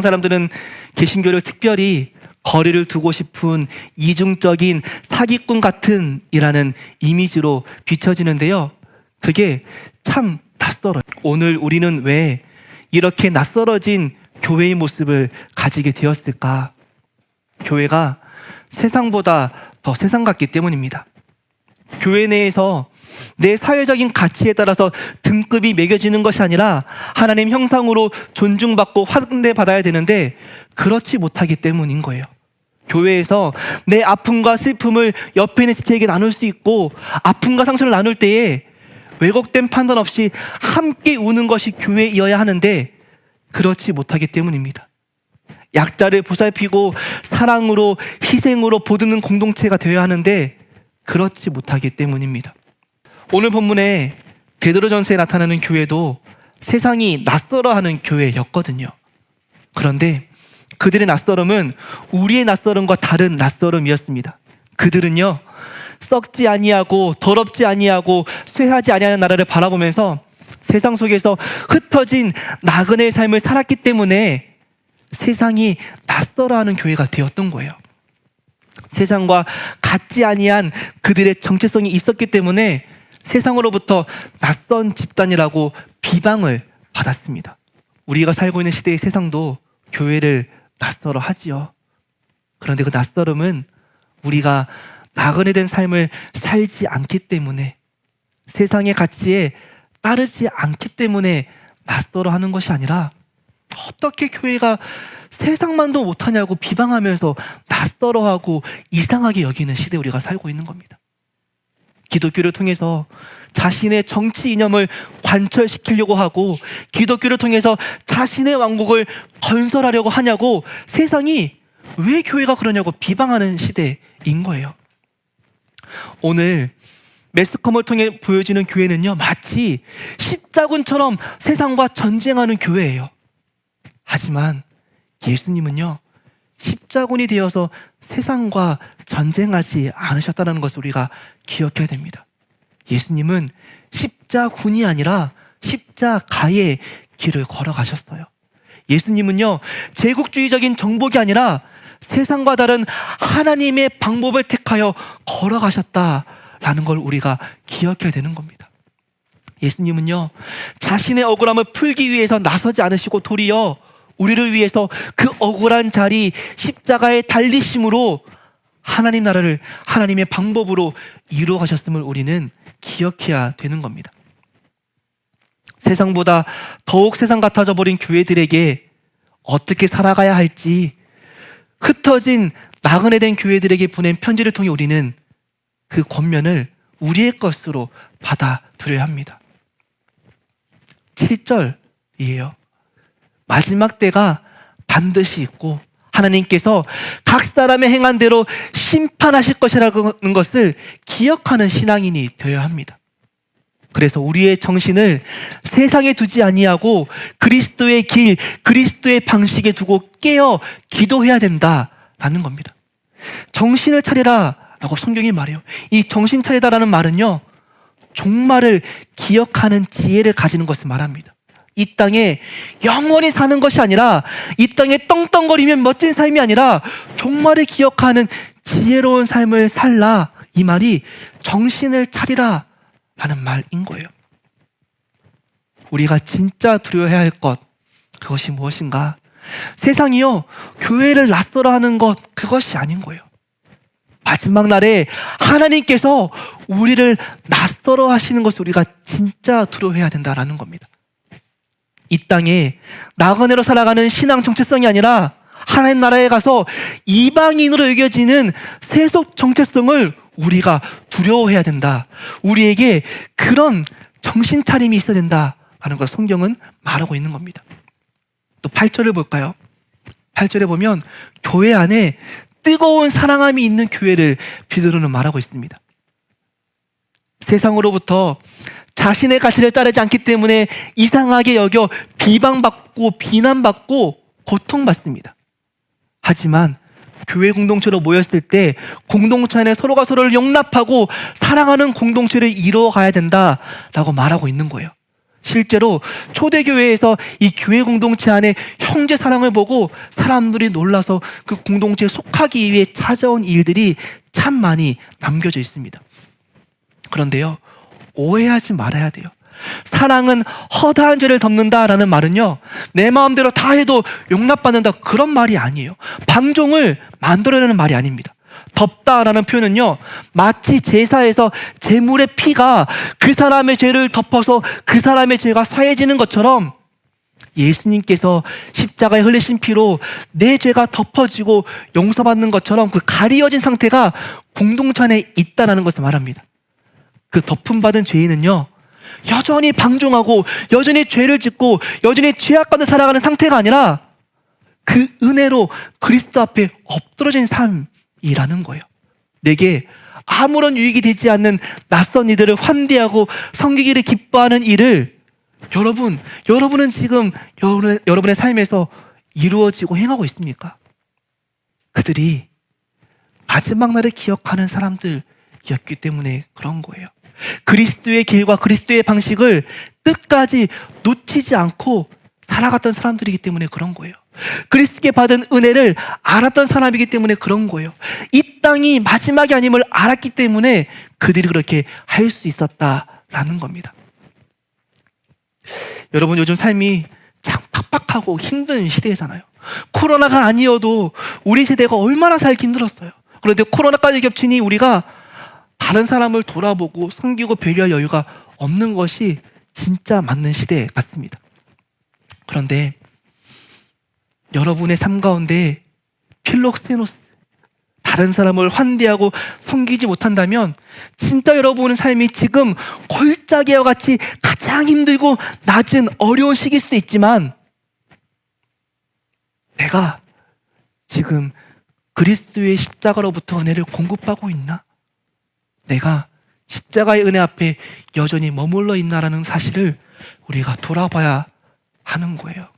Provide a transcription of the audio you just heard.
사람들은 개신교를 특별히 거리를 두고 싶은 이중적인 사기꾼 같은 이라는 이미지로 비춰지는데요. 그게 참 낯설어요. 오늘 우리는 왜 이렇게 낯설어진 교회의 모습을 가지게 되었을까? 교회가 세상보다 더 세상 같기 때문입니다. 교회 내에서 내 사회적인 가치에 따라서 등급이 매겨지는 것이 아니라 하나님 형상으로 존중받고 환대받아야 되는데 그렇지 못하기 때문인 거예요. 교회에서 내 아픔과 슬픔을 옆에 있는 지체에게 나눌 수 있고, 아픔과 상처를 나눌 때에 왜곡된 판단 없이 함께 우는 것이 교회이어야 하는데 그렇지 못하기 때문입니다. 약자를 보살피고 사랑으로 희생으로 보듬는 공동체가 되어야 하는데 그렇지 못하기 때문입니다. 오늘 본문에 베드로전서에 나타나는 교회도 세상이 낯설어하는 교회였거든요. 그런데 그들의 낯설음은 우리의 낯설음과 다른 낯설음이었습니다. 그들은요, 썩지 아니하고 더럽지 아니하고 쇠하지 아니하는 나라를 바라보면서 세상 속에서 흩어진 나그네의 삶을 살았기 때문에 세상이 낯설어하는 교회가 되었던 거예요. 세상과 같지 아니한 그들의 정체성이 있었기 때문에 세상으로부터 낯선 집단이라고 비방을 받았습니다. 우리가 살고 있는 시대의 세상도 교회를 낯설어 하지요. 그런데 그 낯설음은 우리가 나그네된 삶을 살지 않기 때문에, 세상의 가치에 따르지 않기 때문에 낯설어 하는 것이 아니라, 어떻게 교회가 세상만도 못하냐고 비방하면서 낯설어하고 이상하게 여기는 시대에 우리가 살고 있는 겁니다. 기독교를 통해서 자신의 정치 이념을 관철시키려고 하고, 기독교를 통해서 자신의 왕국을 건설하려고 하냐고 세상이 왜 교회가 그러냐고 비방하는 시대인 거예요. 오늘 매스컴을 통해 보여지는 교회는요, 마치 십자군처럼 세상과 전쟁하는 교회예요. 하지만 예수님은요, 십자군이 되어서 세상과 전쟁하지 않으셨다는 것을 우리가 기억해야 됩니다. 예수님은 십자군이 아니라 십자가의 길을 걸어가셨어요. 예수님은요, 제국주의적인 정복이 아니라 세상과 다른 하나님의 방법을 택하여 걸어가셨다라는 걸 우리가 기억해야 되는 겁니다. 예수님은요, 자신의 억울함을 풀기 위해서 나서지 않으시고 도리어 우리를 위해서 그 억울한 자리 십자가에 달리심으로 하나님 나라를 하나님의 방법으로 이루어 가셨음을 우리는 기억해야 되는 겁니다. 세상보다 더욱 세상 같아져 버린 교회들에게 어떻게 살아가야 할지 흩어진 나그네된 교회들에게 보낸 편지를 통해 우리는 그 권면을 우리의 것으로 받아들여야 합니다. 7절이에요. 마지막 때가 반드시 있고 하나님께서 각 사람의 행한 대로 심판하실 것이라는 것을 기억하는 신앙인이 되어야 합니다. 그래서 우리의 정신을 세상에 두지 아니하고 그리스도의 길, 그리스도의 방식에 두고 깨어 기도해야 된다라는 겁니다. 정신을 차리라 라고 성경이 말해요. 이 정신 차리다라는 말은요, 종말을 기억하는 지혜를 가지는 것을 말합니다. 이 땅에 영원히 사는 것이 아니라, 이 땅에 떵떵거리면 멋진 삶이 아니라 종말을 기억하는 지혜로운 삶을 살라, 이 말이 정신을 차리라 라는 말인 거예요. 우리가 진짜 두려워해야 할 것, 그것이 무엇인가? 세상이요, 교회를 낯설어 하는 것, 그것이 아닌 거예요. 마지막 날에 하나님께서 우리를 낯설어 하시는 것을 우리가 진짜 두려워해야 된다라는 겁니다. 이 땅에 나그네로 살아가는 신앙 정체성이 아니라 하나님 나라에 가서 이방인으로 여겨지는 세속 정체성을 우리가 두려워해야 된다. 우리에게 그런 정신 차림이 있어야 된다라는 걸 성경은 말하고 있는 겁니다. 또 8절을 볼까요? 8절에 보면 교회 안에 뜨거운 사랑함이 있는 교회를 베드로는 말하고 있습니다. 세상으로부터 자신의 가치를 따르지 않기 때문에 이상하게 여겨 비방받고 비난받고 고통받습니다. 하지만 교회 공동체로 모였을 때 공동체 안에 서로가 서로를 용납하고 사랑하는 공동체를 이루어 가야 된다라고 말하고 있는 거예요. 실제로 초대교회에서 이 교회 공동체 안에 형제 사랑을 보고 사람들이 놀라서 그 공동체에 속하기 위해 찾아온 일들이 참 많이 남겨져 있습니다. 그런데요, 오해하지 말아야 돼요. 사랑은 허다한 죄를 덮는다라는 말은요, 내 마음대로 다 해도 용납받는다 그런 말이 아니에요. 방종을 만들어내는 말이 아닙니다. 덮다라는 표현은요, 마치 제사에서 제물의 피가 그 사람의 죄를 덮어서 그 사람의 죄가 사해지는 것처럼 예수님께서 십자가에 흘리신 피로 내 죄가 덮어지고 용서받는 것처럼 그 가리어진 상태가 공동체 안에 있다는 것을 말합니다. 그 덮음받은 죄인은요, 여전히 방종하고 여전히 죄를 짓고 여전히 죄악 가운데 살아가는 상태가 아니라 그 은혜로 그리스도 앞에 엎드러진 삶이라는 거예요. 내게 아무런 유익이 되지 않는 낯선 이들을 환대하고 섬기기를 기뻐하는 일을 여러분은 지금 여러분의 삶에서 이루어지고 행하고 있습니까? 그들이 마지막 날을 기억하는 사람들이었기 때문에 그런 거예요. 그리스도의 길과 그리스도의 방식을 끝까지 놓치지 않고 살아갔던 사람들이기 때문에 그런 거예요. 그리스도께 받은 은혜를 알았던 사람이기 때문에 그런 거예요. 이 땅이 마지막이 아님을 알았기 때문에 그들이 그렇게 할 수 있었다라는 겁니다. 여러분, 요즘 삶이 참 팍팍하고 힘든 시대잖아요. 코로나가 아니어도 우리 세대가 얼마나 살기 힘들었어요. 그런데 코로나까지 겹치니 우리가 다른 사람을 돌아보고 섬기고 배려할 여유가 없는 것이 진짜 맞는 시대 같습니다. 그런데 여러분의 삶 가운데 필록세노스, 다른 사람을 환대하고 섬기지 못한다면 진짜 여러분의 삶이 지금 골짜기와 같이 가장 힘들고 낮은 어려운 시기일 수도 있지만, 내가 지금 그리스도의 십자가로부터 은혜를 공급하고 있나? 내가 십자가의 은혜 앞에 여전히 머물러 있나라는 사실을 우리가 돌아봐야 하는 거예요.